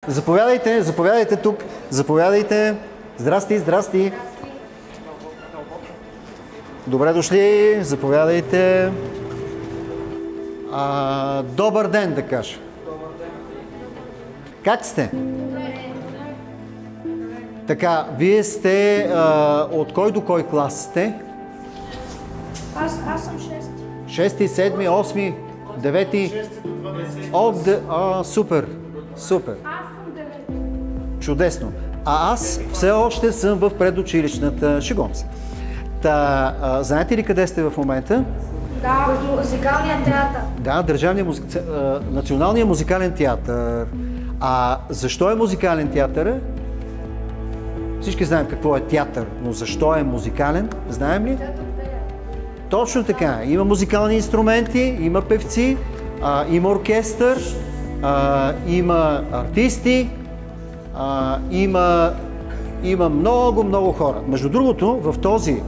Заповядайте, заповядайте тук. Заповядайте. Здрасти, здрасти. Добре дошли, заповядайте. Добър ден, да кажа. Как сте? Така, вие сте от кой до кой клас сте? Аз съм 6-ти, 7-ми, 8-ми, 9-ти? Супер, супер. Аз съм 9. Чудесно. А аз все още съм в предучилищната. Шегувам се. Знаете ли къде сте в момента? Да, в музикалния театър. Да, Националния музикален театър. А защо е музикален театър? Всички знаем какво е театър, но защо е музикален? Знаем ли? Точно така. Има музикални инструменти, има певци, има оркестър, има артисти, има много хора. Между другото, в този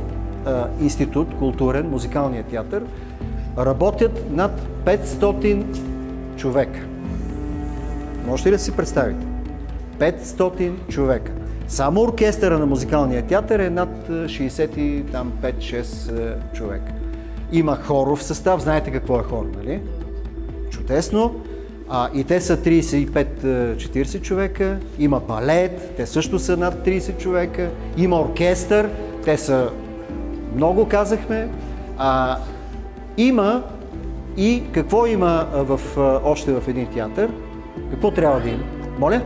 институт, културен, музикалния театър, работят над 500 човека. Можете ли да си представите? 500 човека. Само оркестъра на музикалния театър е над 65-6 човека. Има хоров състав, знаете какво е хор, нали? Чудесно. И те са 35-40 човека. Има балет, те също са над 30 човека. Има оркестър, те са много, казахме. Има и какво има още в един театър? Какво трябва да има? Моля?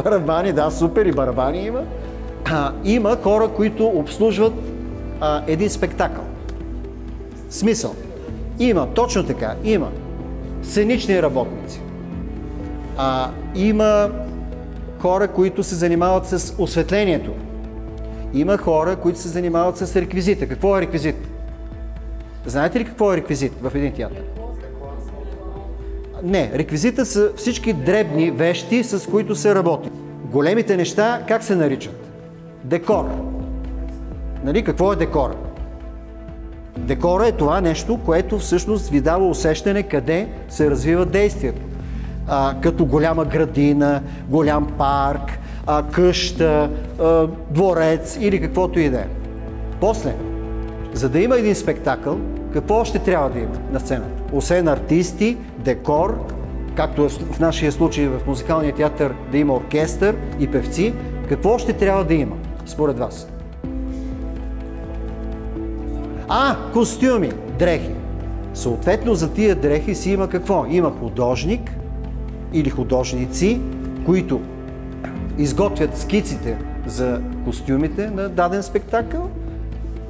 Барабани, да, супер, и барабани има. Има хора, които обслужват един спектакъл. Смисъл. Има, точно така, има сценични работници. Има хора, които се занимават с осветлението. Има хора, които се занимават с реквизита. Какво е реквизит? Знаете ли какво е реквизит в един театър? Не, реквизита са всички дребни вещи, с които се работи. Големите неща, как се наричат? Декор. Нали, какво е декор? Декора е това нещо, което всъщност ви дава усещане къде се развива действието. Като голяма градина, голям парк, къща, дворец или каквото и да е. После, за да има един спектакъл, какво още трябва да има на сцената? Освен артисти, декор, както е в нашия случай в музикалния театър да има оркестър и певци, какво още трябва да има, според вас? Костюми, дрехи. Съответно за тия дрехи си има какво? Има художник или художници, които изготвят скиците за костюмите на даден спектакъл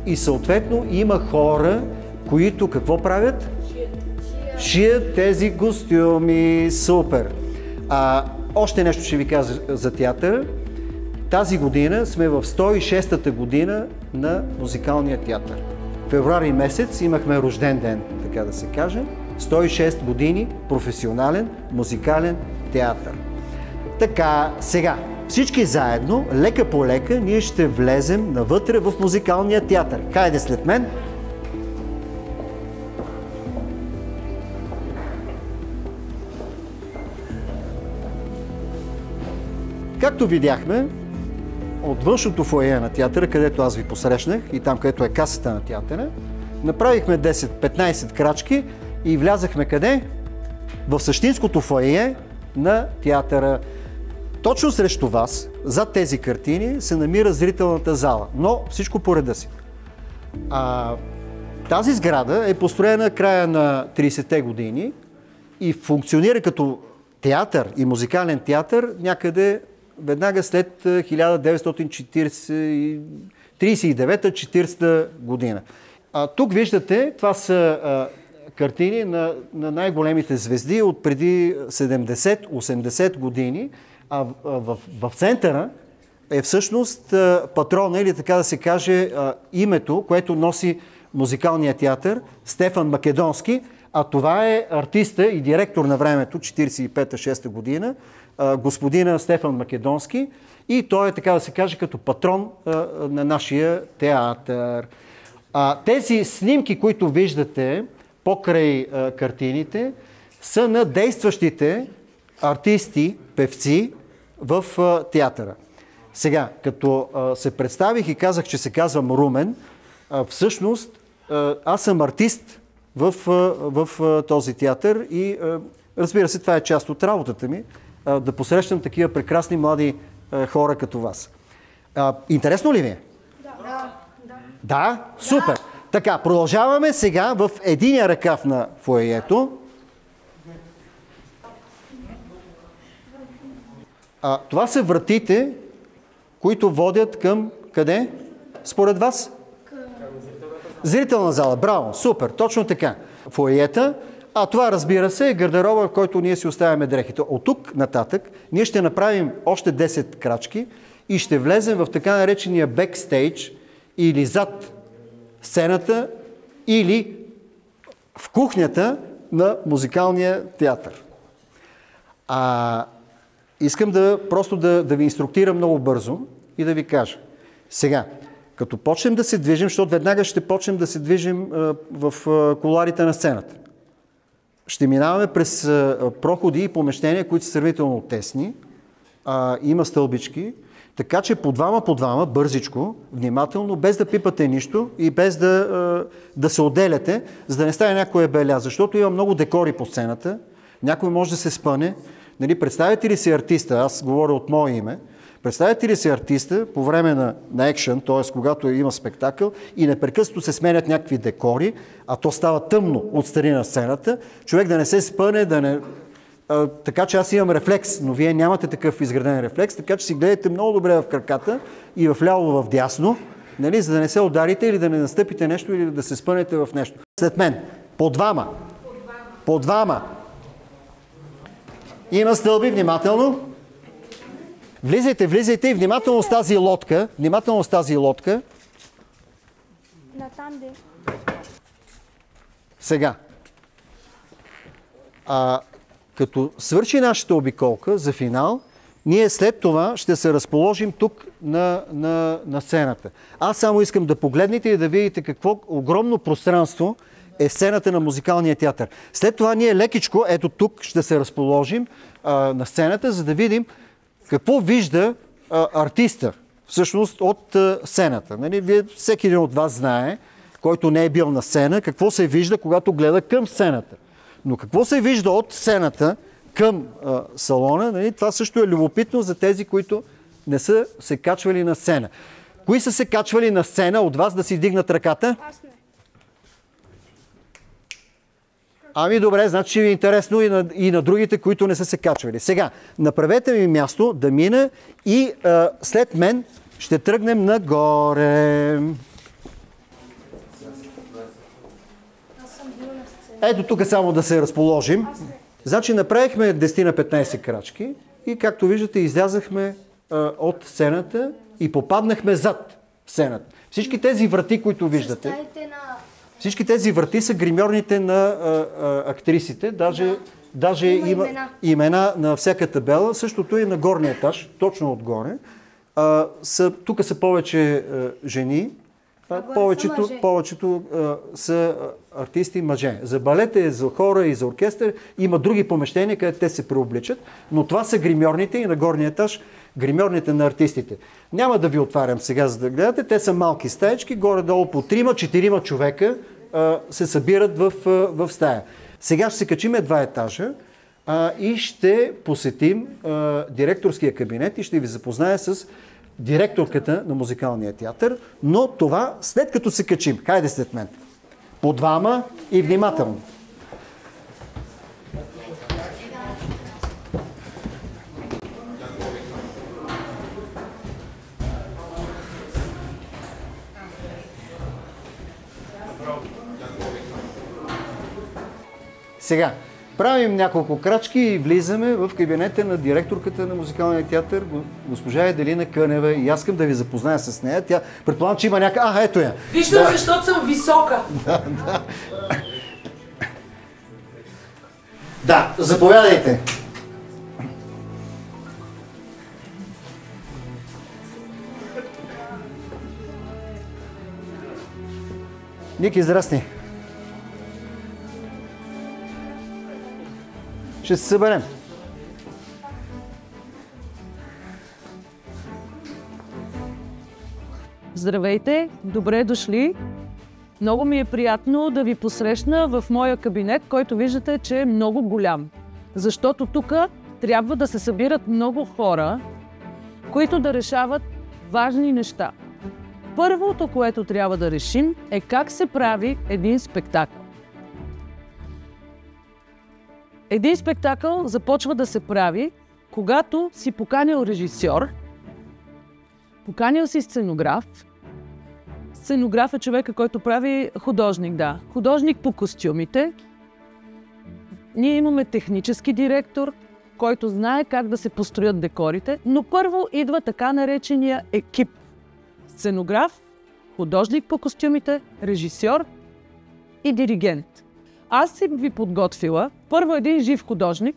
и съответно има хора, които какво правят? Шият тези костюми. Супер! Още нещо ще ви кажа за театъра. Тази година сме в 106-та година на музикалния театър. Февруари месец имахме рожден ден, така да се каже. 106 години професионален музикален театър. Така, сега, всички заедно, лека по лека, ние ще влезем навътре в музикалния театър. Хайде след мен! Както видяхме, от външното фоайе на театъра, където аз ви посрещнах и там, където е касата на театъра, направихме 10-15 крачки и влязахме къде? В същинското фоайе на театъра. Точно срещу вас, зад тези картини, се намира зрителната зала, но всичко по реда си. Тази сграда е построена края на 30-те години и функционира като театър и музикален театър някъде веднага след 1939-40 година. Тук виждате, това са картини на най-големите звезди от преди 70-80 години, в центъра е всъщност патрона, или така да се каже името, което носи музикалния театър, Стефан Македонски, а това е артиста и директор на времето, 45-6 година, господина Стефан Македонски, и той е, така да се каже, като патрон на нашия театър. Тези снимки, които виждате покрай картините, са на действащите артисти, певци в театъра. Сега, като се представих и казах, че се казвам Румен, всъщност аз съм артист в този театър и разбира се, това е част от работата ми, да посрещам такива прекрасни млади хора като вас. Интересно ли ви е? Да. Да? Супер! Така, продължаваме сега в единия ръкав на фоайето. Това са вратите, които водят към къде? Според вас? Зрителна зала. Браво! Супер! Точно така. Фоайета. А това, разбира се, е гардероба, в който ние си оставяме дрехите. От тук нататък ние ще направим още 10 крачки и ще влезем в така наречения бекстейдж или зад сцената или в кухнята на музикалния театър. Искам просто да ви инструктирам много бързо и да ви кажа. Сега, като почнем да се движим, защото веднага ще почнем да се движим в кулоарите на сцената. Ще минаваме през проходи и помещения, които са сравнително тесни. Има стълбички. Така че по двама, бързичко, внимателно, без да пипате нищо и без да се отделяте, за да не стане някоя беля. Защото има много декори по сцената. Някой може да се спъне. Нали, представяте ли си артиста, аз говоря от мое име, представяте ли си артиста по време на екшън, т.е. когато има спектакъл и непрекъснато се сменят някакви декори, а то става тъмно от страни на сцената, човек да не се спъне, така че аз имам рефлекс, но вие нямате такъв изграден рефлекс, така че си гледайте много добре в краката и в ляво, в дясно, нали, за да не се ударите или да не настъпите нещо или да се спънете в нещо. След мен, по двама. Има стълби, внимателно. Влизайте и внимателно с тази лодка. Натам де. Сега. Като свърши нашата обиколка за финал, ние след това ще се разположим тук на сцената. Аз само искам да погледнете и да видите какво огромно пространство е сцената на музикалния театър. След това ние лекичко, ето тук ще се разположим на сцената, за да видим какво вижда артиста всъщност от сцената. Нали? Всеки един от вас знае, който не е бил на сцена, какво се вижда, когато гледа към сцената. Но какво се вижда от сцената към салона, нали? Това също е любопитно за тези, които не са се качвали на сцена. Кои са се качвали на сцена от вас да си дигнат ръката? Аз не. Ами добре, значи ще ви е интересно и на другите, които не са се качвали. Сега, направете ми място да мина и след мен ще тръгнем нагоре. Аз съм бил на сцена. Ето тук само да се разположим. Значи направихме 10 на 15 крачки и както виждате излязахме от сцената и попаднахме зад сцената. Всички тези врати, които виждате, всички тези врати са гримьорните на актрисите, даже има имена на всяка табела, същото и на горния етаж, точно отгоре. Тук са повече жени, повечето са артисти мъже. За балета, за хора и за оркестър има други помещения, където те се преобличат, но това са гримьорните и на горния етаж гримьорните на артистите. Няма да ви отварям сега, за да гледате. Те са малки стаечки, горе-долу по 3-4 човека се събират в стая. Сега ще се качиме 2 етажа и ще посетим директорския кабинет и ще ви запозная с директорката на музикалния театър, но това след като се качим. Хайде след мен. По двама и внимателно. Сега, правим няколко крачки и влизаме в кабинета на директорката на музикалния театър, госпожа Еделина Кънева. И аз искам да ви запозная с нея. Тя предполагам, че има някаква... ето я! Виждам, да. Защото съм висока. Да, заповядайте. Ники, здрасти. Ще се съберем. Здравейте, добре дошли. Много ми е приятно да ви посрещна в моя кабинет, който виждате, че е много голям. Защото тук трябва да се събират много хора, които да решават важни неща. Първото, което трябва да решим, е как се прави един спектакъл. Един спектакъл започва да се прави, когато си поканил режисьор, поканил си сценограф. Сценограф е човека, който прави художник, да. Художник по костюмите. Ние имаме технически директор, който знае как да се построят декорите, но първо идва така наречения екип. Сценограф, художник по костюмите, режисьор и диригент. Аз си ви подготвила първо един жив художник.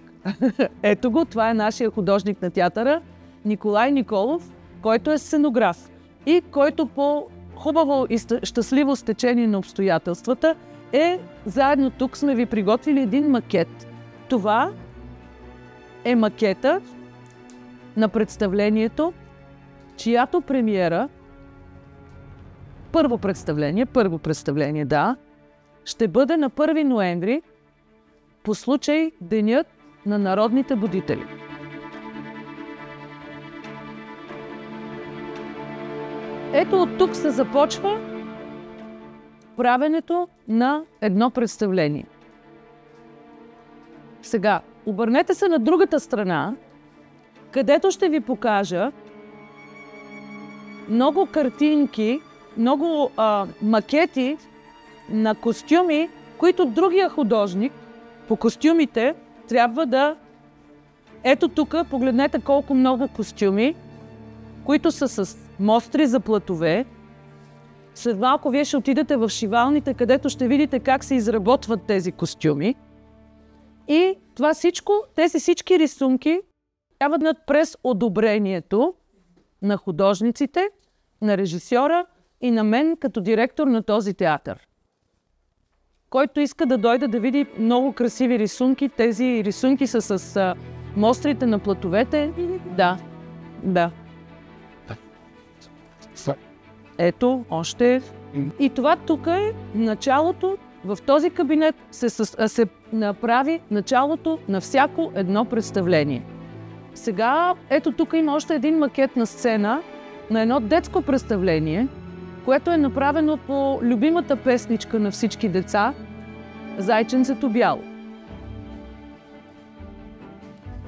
Ето го, това е нашия художник на театъра, Николай Николов, който е сценограф и който по хубаво и щастливо стечение на обстоятелствата заедно тук сме ви приготвили един макет. Това е макета на представлението, чиято премиера, първо представление, да, ще бъде на 1 ноември по случай Денят на народните будители. Ето от тук се започва правенето на едно представление. Сега, обърнете се на другата страна, където ще ви покажа много картинки, много макети на костюми, които другия художник по костюмите трябва да... Ето тук, погледнете колко много костюми, които са с мостри за платове. След малко вие ще отидете в шивалните, където ще видите как се изработват тези костюми. И това всичко, тези всички рисунки трябва да бъдат през одобрението на художниците, на режисьора и на мен като директор на този театър. Който иска да дойде да види много красиви рисунки, тези рисунки са с мострите на платовете. Да. Ето, още. И това тук е началото, в този кабинет се направи началото на всяко едно представление. Сега, ето тук има още един макет на сцена на едно детско представление, което е направено по любимата песничка на всички деца Зайченцето бяло.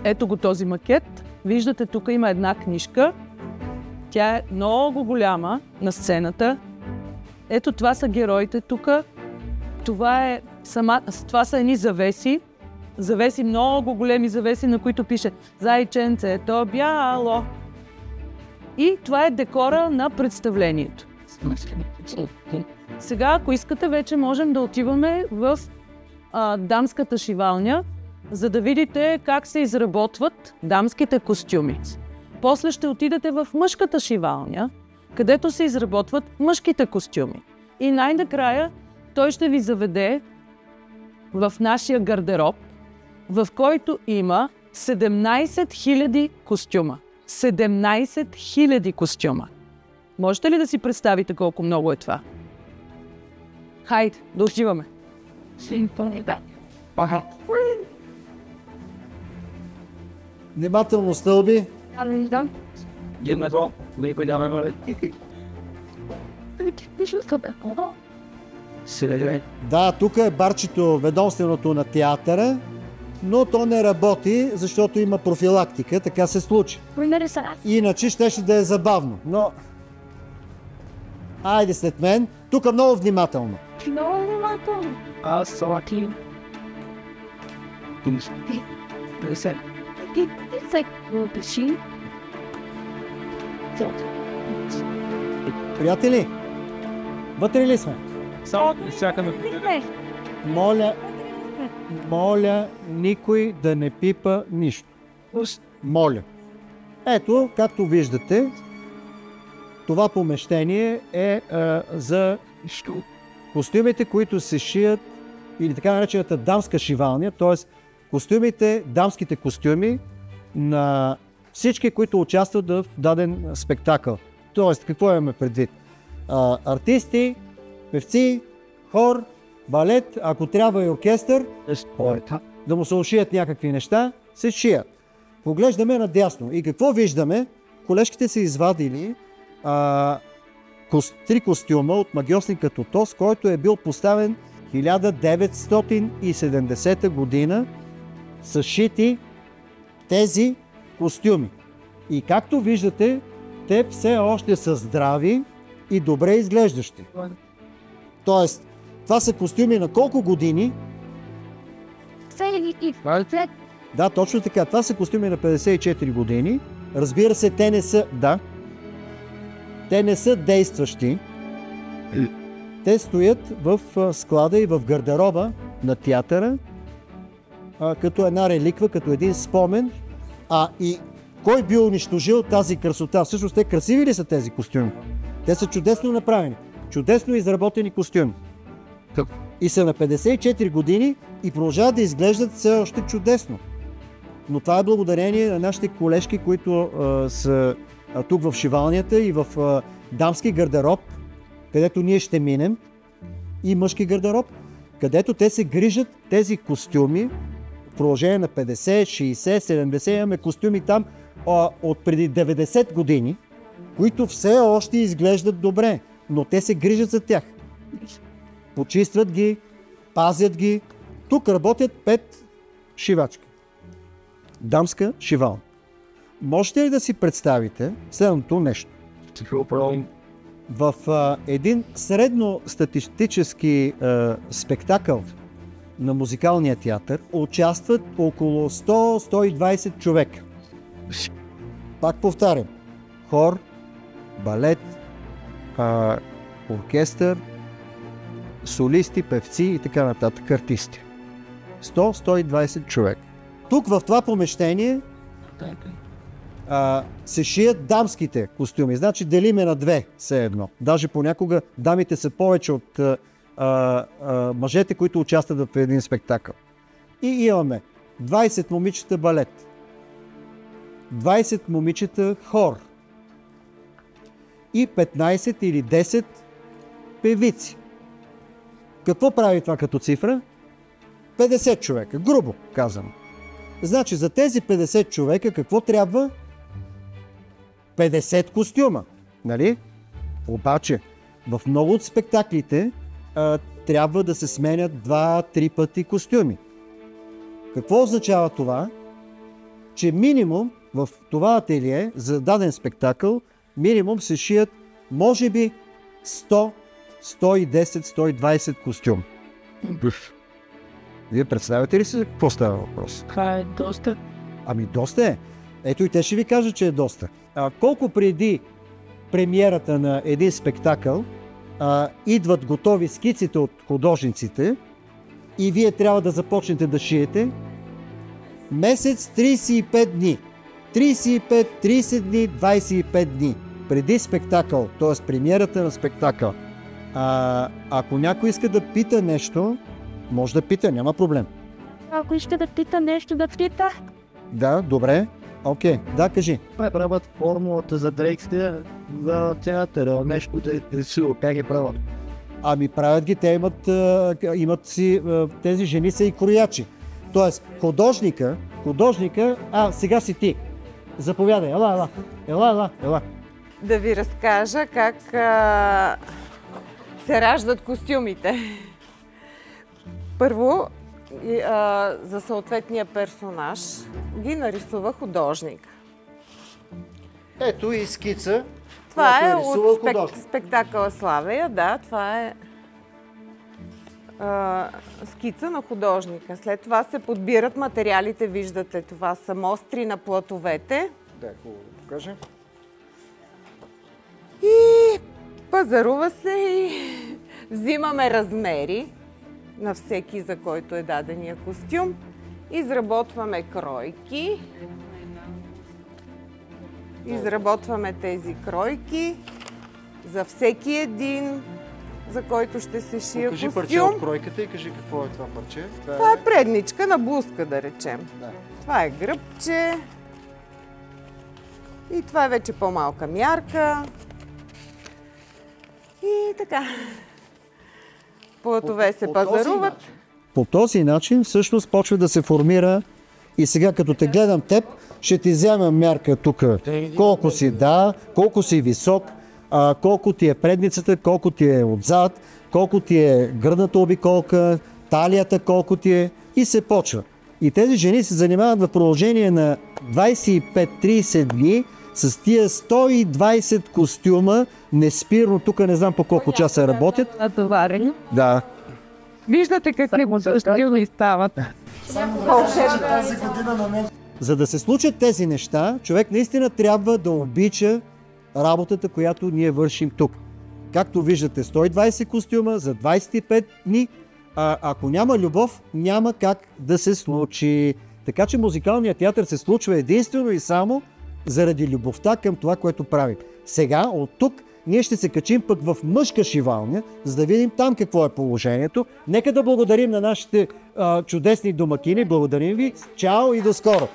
Ето го този макет. Виждате, тук има една книжка. Тя е много голяма на сцената. Ето това са героите тук. Това са едни завеси. Завеси, много големи завеси, на които пише Зайченцето бяло. И това е декора на представлението. Сега, ако искате, вече можем да отиваме в дамската шивалня, за да видите как се изработват дамските костюми. После ще отидете в мъжката шивалня, където се изработват мъжките костюми. И най-накрая той ще ви заведе в нашия гардероб, в който има 17 000 костюма. 17 000 костюма. Можете ли да си представите колко много е това? Хайде, да отиваме. Внимателно, стълби. Да, тук е барчето ведомственото на театъра, но то не работи, защото има профилактика, така се случи. Иначе щеше да е забавно, но... Айде след мен, тук много внимателно. Приятели, вътре ли сме? Моля, никой да не пипа нищо. Моля. Ето, както виждате, това помещение е за костюмите, които се шият, или така наречената дамска шивалня, т.е. костюмите, дамските костюми на всички, които участват в даден спектакъл. Тоест, какво имаме предвид? артисти, певци, хор, балет, ако трябва и оркестър, да му се ушият някакви неща, се шият. Поглеждаме надясно. И какво виждаме? Колежките са извадили 3 костюма от магьосника Тотос, който е бил поставен 1970 година, са шити тези костюми. И както виждате, те все още са здрави и добре изглеждащи. Тоест, това са костюми на колко години? Да, точно така. Това са костюми на 54 години. Разбира се, те не са действащи. Те стоят в склада и в гардероба на театъра, като една реликва, като един спомен. И кой би унищожил тази красота? Всъщност, те красиви ли са тези костюми? Те са чудесно направени, чудесно изработени костюми. И са на 54 години и продължават да изглеждат все още чудесно. Но това е благодарение на нашите колежки, които са тук в шивалнята и в дамски гардероб, където ние ще минем, и мъжки гардероб, където те се грижат тези костюми в продължение на 50, 60, 70, имаме костюми там от преди 90 години, които все още изглеждат добре, но те се грижат за тях. Почистват ги, пазят ги. Тук работят 5 шивачки. Дамска шивална. Можете ли да си представите следното нещо? В един средностатистически спектакъл на музикалния театър участват около 100-120 човека. Пак повтарям. Хор, балет, оркестър, солисти, певци и така нататък, артисти. 100-120 човека. Тук в това помещение се шият дамските костюми. Значи делиме на 2 все едно. Даже понякога дамите са повече от мъжете, които участват в един спектакъл. И имаме 20 момичета балет, 20 момичета хор и 15 или 10 певици. Какво прави това като цифра? 50 човека, грубо казано. Значи за тези 50 човека какво трябва? 50 костюма, нали? Обаче в много от спектаклите трябва да се сменят 2-3 пъти костюми. Какво означава това? Че минимум в това ателие за даден спектакъл минимум се шият може би 100, 110, 120 костюм. Вие представяте ли си за какво става въпрос? Това е доста. Ами доста е. Ето и те ще ви кажат, че е доста. Колко преди премиерата на един спектакъл идват готови скиците от художниците и вие трябва да започнете да шиете? Месец 35 дни. 35, 30 дни, 25 дни. Преди спектакъл, т.е. премиерата на спектакъл. Ако някой иска да пита нещо, може да пита, няма проблем. Ако иска да пита нещо, да пита. Да, добре. Окей, да, кажи. Правят формулата за дрексите за театъра, нещо да рисува, как ги правят? Ами правят ги, те имат си, тези жени са и кроячи. Тоест, художника, сега си ти. Заповядай, ела. Да ви разкажа как се раждат костюмите. Първо, за съответния персонаж ги нарисува художник. Ето и скица. Това е от спектакъла Славея, да, това е скица на художника. След това се подбират материалите, виждате, това са мостри на платовете. Да, хубаво да покажа. И пазарува се и взимаме размери на всеки, за който е дадения костюм. Изработваме кройки. Изработваме тези кройки за всеки един, за който ще се шие костюм. Кажи парче от кройката и кажи какво е това парче. Това е предничка на блузка, да речем. Да. Това е гръбче. И това е вече по-малка мярка. И така. Платове се пазаруват. По този начин всъщност почва да се формира и сега като те гледам теб, ще ти взема мярка тук. Колко си колко си висок, колко ти е предницата, колко ти е отзад, колко ти е гръдната обиколка, талията колко ти е и се почва. И тези жени се занимават в продължение на 25-30 дни с тия 120 костюма, неспирно, тук не знам по колко часа работят. Натоварени. Да. Виждате как стилни стават. За да се случат тези неща, човек наистина трябва да обича работата, която ние вършим тук. Както виждате, 120 костюма за 25 дни, ако няма любов, няма как да се случи. Така че музикалният театър се случва единствено и само заради любовта към това, което правим. Сега, от тук, ние ще се качим пък в мъжка шивалня, за да видим там какво е положението. Нека да благодарим на нашите чудесни домакини. Благодарим ви. Чао и до скоро!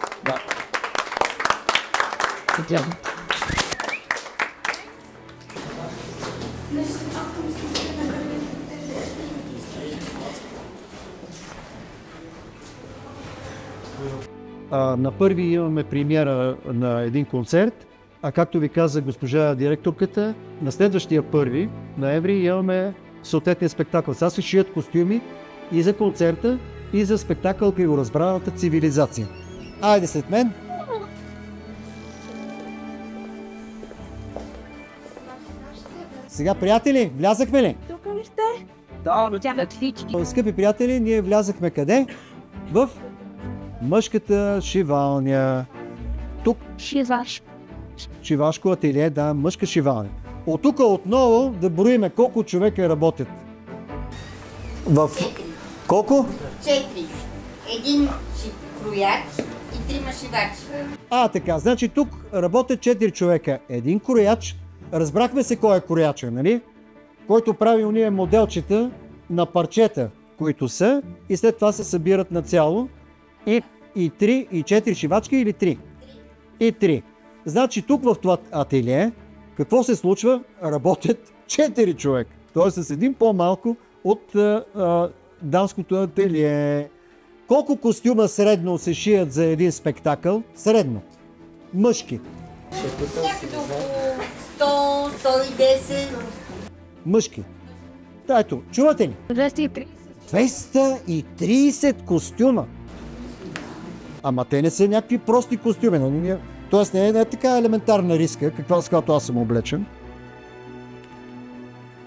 На първи имаме премиера на един концерт, а както ви каза госпожа директорката, на следващия 1 ноември имаме съответния спектакъл. Сега се шият костюми и за концерта, и за спектакъл Криворазбраната цивилизация. Айде след мен! Сега, приятели, влязахме ли? Тук ли сте? Да, всички. Скъпи приятели, ние влязахме къде? В мъжката шивалня. Тук Шиваш. шивашко ателие, да, мъжка шивалня. От тук отново да броиме колко човека работят. В... Колко? 4. Един крояч и 3 шивачи. Така, значи тук работят 4 човека. Един крояч, разбрахме се кой е крояча, нали? Който прави уния моделчета на парчета, които са, и след това се събират на цяло. И 3, и 4 шивачки или 3? И 3. Значи тук в това ателие, какво се случва? Работят 4 човека. Тоест с един по-малко от дамското ателие. Колко костюма средно се шият за един спектакъл? Средно. Мъжки. Някъде около 100-110. Мъжки. Да, ето, чувате ли? 230. 230 костюма. Ама те не са някакви прости костюми. Тоест не е така елементарна риска, с каквато аз съм облечен.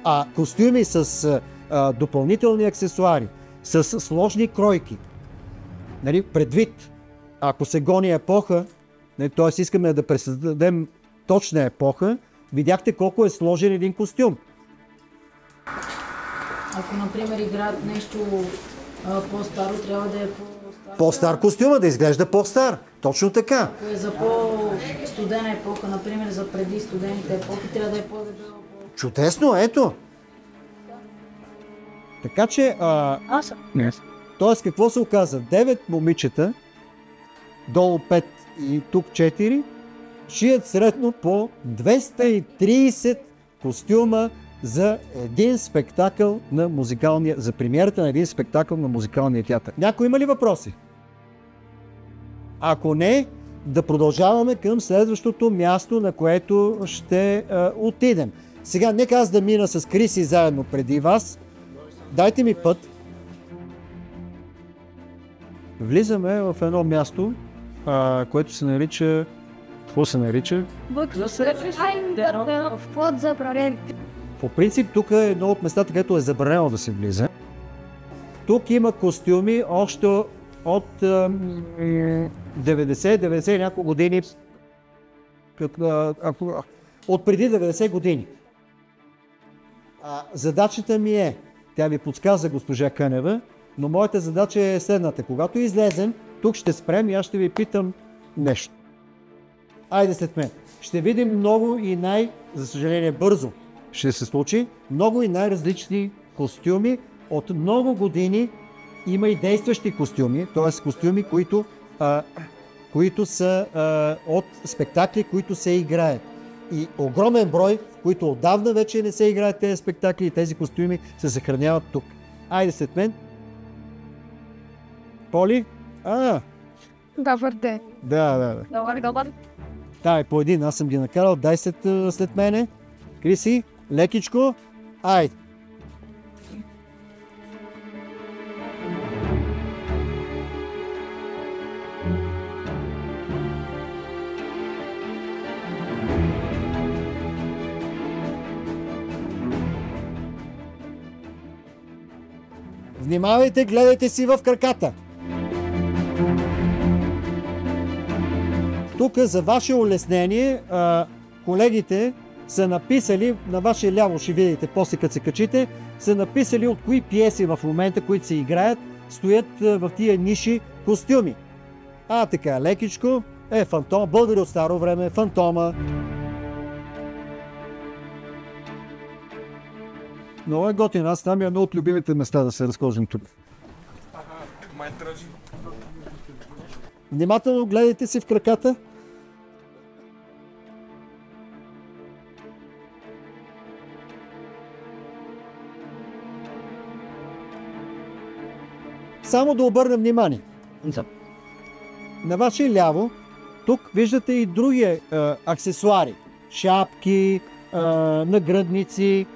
А костюми с допълнителни аксесуари, с сложни кройки. Нали, предвид, ако се гони епоха, т.е. искаме да пресъздадем точна епоха, видяхте колко е сложен един костюм. Ако, например, играят нещо по-старо, трябва да е по-стар. По-стар костюма, да изглежда по-стар. Точно така. Ако е за по-студена епоха, например, за преди студените епохи, трябва да е по-дебело. Чудесно, ето. Така че, т.е. какво се оказа? 9 момичета, долу 5 и тук 4, шият средно по 230 костюма за един спектакъл на музикалния, за премиерата на един спектакъл на музикалния театър. Някой има ли въпроси? Ако не, да продължаваме към следващото място, на което ще отидем. Сега, нека аз да мина с Криси заедно преди вас. Дайте ми път. Влизаме в едно място, което се нарича... Какво се нарича? Вход забранен. По принцип, тук е едно от местата, където е забранено да се влиза. Тук има костюми още от 90 няколко години. От преди 90 години. Задачата ми е, тя ви подсказа госпожа Кънева, но моята задача е следната. Когато излезем, тук ще спрем и аз ще ви питам нещо. Айде след мен. Ще видим много и за съжаление бързо ще се случи, много и най-различни костюми. От много години има и действащи костюми, т.е. костюми, които са от спектакли, които се играят. и огромен брой, които отдавна вече не се играят тези спектакли и тези костюми се съхраняват тук. Айде след мен. Поли? Добър ден. Да. Добър. Дай по един, аз съм ги накарал. Дай след мене. Криси, лекичко. Айде. Внимавайте, гледайте си в краката. Тук за ваше улеснение колегите са написали, на ваше ляво ще видите, после като се качите, са написали от кои пиеси в момента, които се играят, стоят в тия ниши костюми. Така, лекичко. Фантом, българи от старо време, Фантома. Много е готин, аз там е едно от любимите места да се разхождам тук. Внимателно гледайте си в краката. Само да обърнем внимание. На ваше ляво, тук виждате и други аксесуари. Шапки, нагръдници,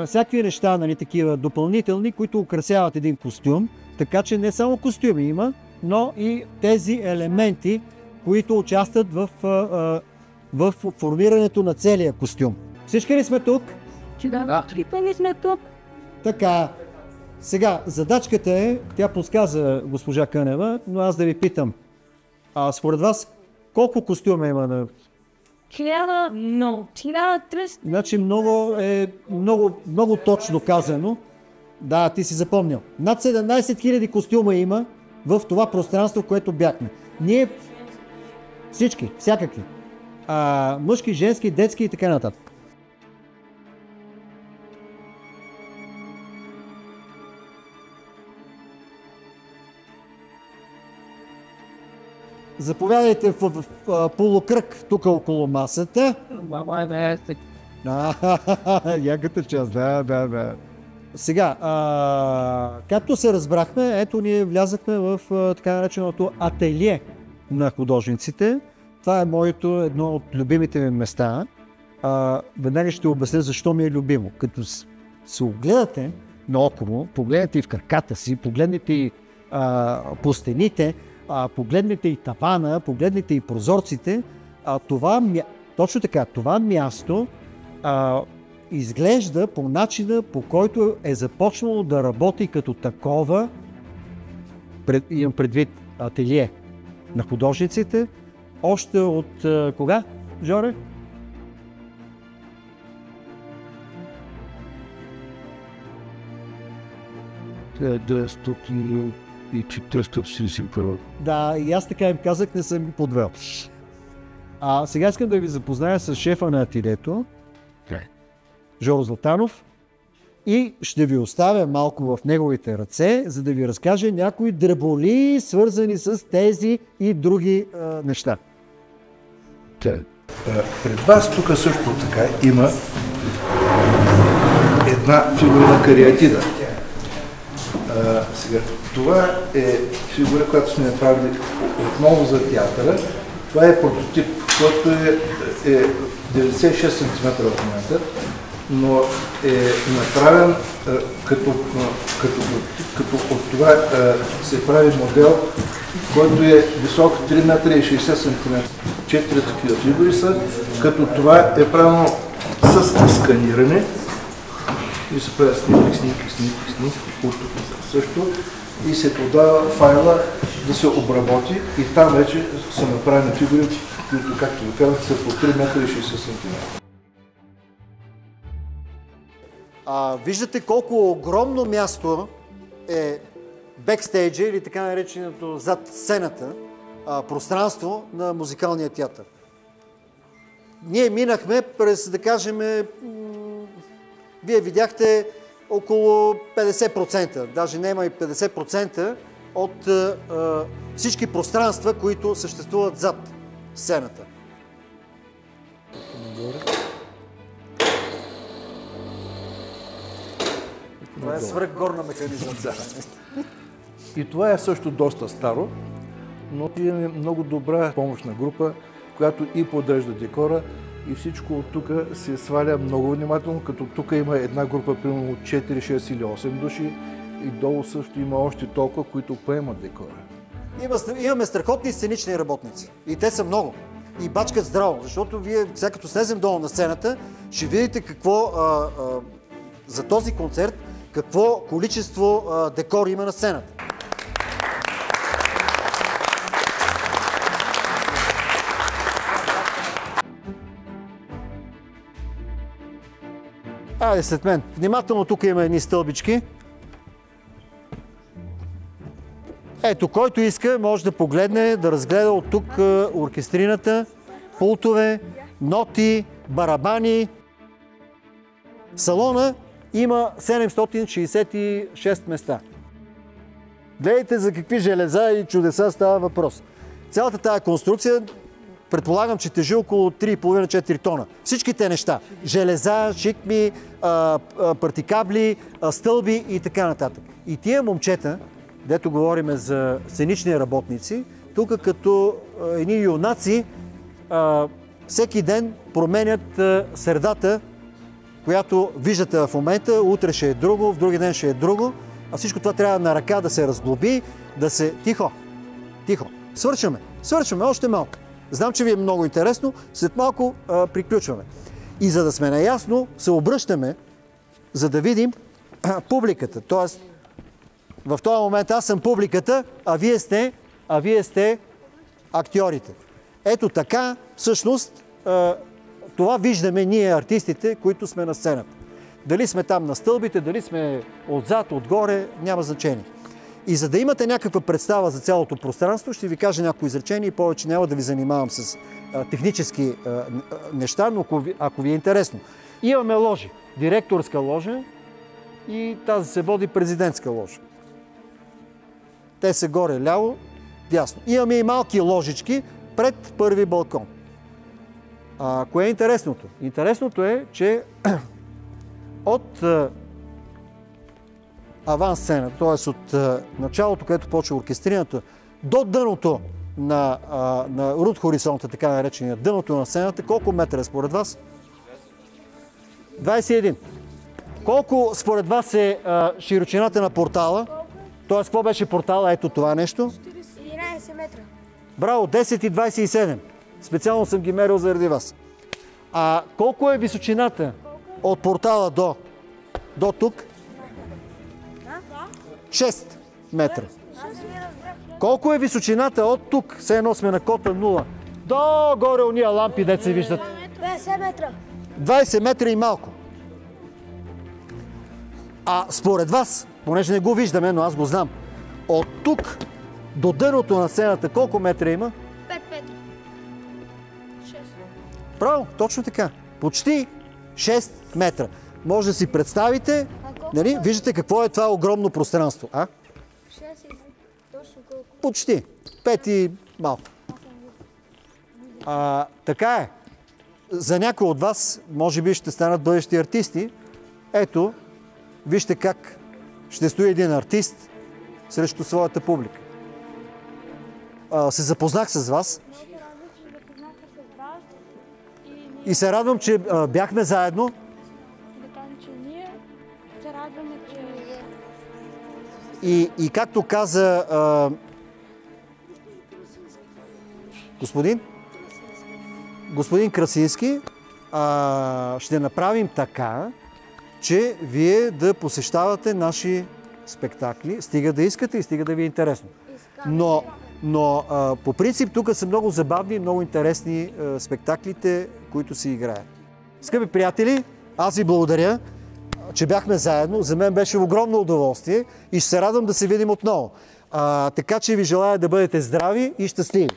всякакви неща, нали, такива допълнителни, които украсяват един костюм. Така че не само костюми има, но и тези елементи, които участват в формирането на целия костюм. Всички ли сме тук? Да. Трипали сме тук. Така. Сега, задачката е, тя подсказа госпожа Кънева, но аз да ви питам. Според вас, колко костюма има на... 1300. Значи много точно казано. Да, ти си запомнил. Над 17 000 костюма има в това пространство, в което бяхме. Ние всички, всякакви. Мъжки, женски, детски и така нататък. Заповядайте в полукръг тук около масата. Яката част, да. Сега, както се разбрахме, ето ние влязахме в така нареченото ателие на художниците. Това е моето едно от любимите ми места. Веднага ще обясня защо ми е любимо. Като се огледате наоколо, погледнете и в краката си, погледнете и по стените, погледнете и тавана, погледнете и прозорците, точно така, това място изглежда по начина, по който е започнало да работи като такова, имам предвид ателие на художниците, още от кога, Жоре? И 441. Да, и аз така им казах, не съм ги подвел. Сега искам да ви запозная с шефа на ателието, Жоро Златанов, и ще ви оставя малко в неговите ръце, за да ви разкаже някои дреболи, свързани с тези и други неща. Пред вас тук също така има една фигура на кариатида. Сега, това е фигура, която сме направили отново за театъра. Това е прототип, който е 96 см в момента, но е направен като от това се прави модел, който е висок 3,60 см. 4 такива фигури са, като това е правилно с сканиране. И се прави снимки, също и се подава файла да се обработи и там вече са направени фигури, които, както ви казах, са по 3,60 см. Виждате колко огромно място е бекстейджа или така нареченото зад сцената пространство на музикалния театър. Ние минахме през, да кажем, вие видяхте около 50%, даже няма и 50% от всички пространства, които съществуват зад сцената. Това е свръхгорна механизъм. И това е също доста старо, но имаме много добра помощна група, която и подрежда декора, и всичко от тук се сваля много внимателно, като тук има една група, примерно от 4, 6 или 8 души, и долу също има още толкова, които поемат декора. Имаме страхотни сценични работници. И те са много. И бачкат здраво, защото вие, сега като слезем долу на сцената, ще видите какво за този концерт, какво количество декор има на сцената. Айде след мен. Внимателно, тук има едни стълбички. Ето, който иска, може да погледне, да разгледа от тук оркестрината, пултове, ноти, барабани. Салона има 766 места. Гледайте за какви железа и чудеса става въпрос. Цялата тая конструкция, предполагам, че тежи около 3,5-4 тона. Всичките неща. Железа, шикми, партикабли, стълби и така нататък. И тия момчета, дето говорим за сценични работници, тук като едни юнаци всеки ден променят средата, която виждате в момента. Утре ще е друго, в други ден ще е друго. А всичко това трябва на ръка да се разглоби, да се... Тихо! Тихо! Свършваме още малко. Знам, че ви е много интересно. След малко приключваме. И за да сме наясно, се обръщаме, за да видим публиката. Тоест, в този момент аз съм публиката, а вие сте актьорите. Ето така, всъщност, това виждаме ние, артистите, които сме на сцената. Дали сме там на стълбите, дали сме отзад, отгоре, няма значение. И за да имате някаква представа за цялото пространство, ще ви кажа някои изречения и повече няма да ви занимавам с технически неща, но ако ви е интересно. Имаме ложи. Директорска ложа и тази се води президентска ложа. Те са горе, ляво, дясно. Имаме и малки ложички пред първи балкон. Кое е интересното? Интересното е, че от авансцена, т.е. от началото, където почва оркестрината, до дъното на руд хоризонта, така наречения дъното на сцената, колко метра е според вас? 21. Колко според вас е широчината на портала? Т.е. какво беше портала? Ето това нещо. 11 метра. Браво, 10 и 27. Специално съм ги мерил заради вас. Колко е височината от портала до тук? 6 метра. Колко е височината от тук? Все едно сме на кота 0. До горе уния лампи, дет се виждат. 20 метра. 20 метра и малко. Според вас, понеже не го виждаме, но аз го знам, от тук до дъното на сцената колко метра има? 5 метра. 6. Право, точно така. Почти 6 метра. Може да си представите, нали? Виждате какво е това огромно пространство. 6 и точно колко? Почти. 5 и малко. Така е. За някои от вас, може би ще станат бъдещи артисти. Ето, вижте как ще стои един артист срещу своята публика. Се запознах с вас. И се радвам, че бяхме заедно. Да кажем, че ние се радваме, че... И както каза господин Красински, ще направим така, че вие да посещавате наши спектакли, стига да искате и стига да ви е интересно. Но по принцип тук са много забавни и много интересни спектаклите, които се играят. Скъпи приятели, аз ви благодаря, че бяхме заедно. За мен беше огромно удоволствие и ще се радвам да се видим отново. Така че ви желая да бъдете здрави и щастливи.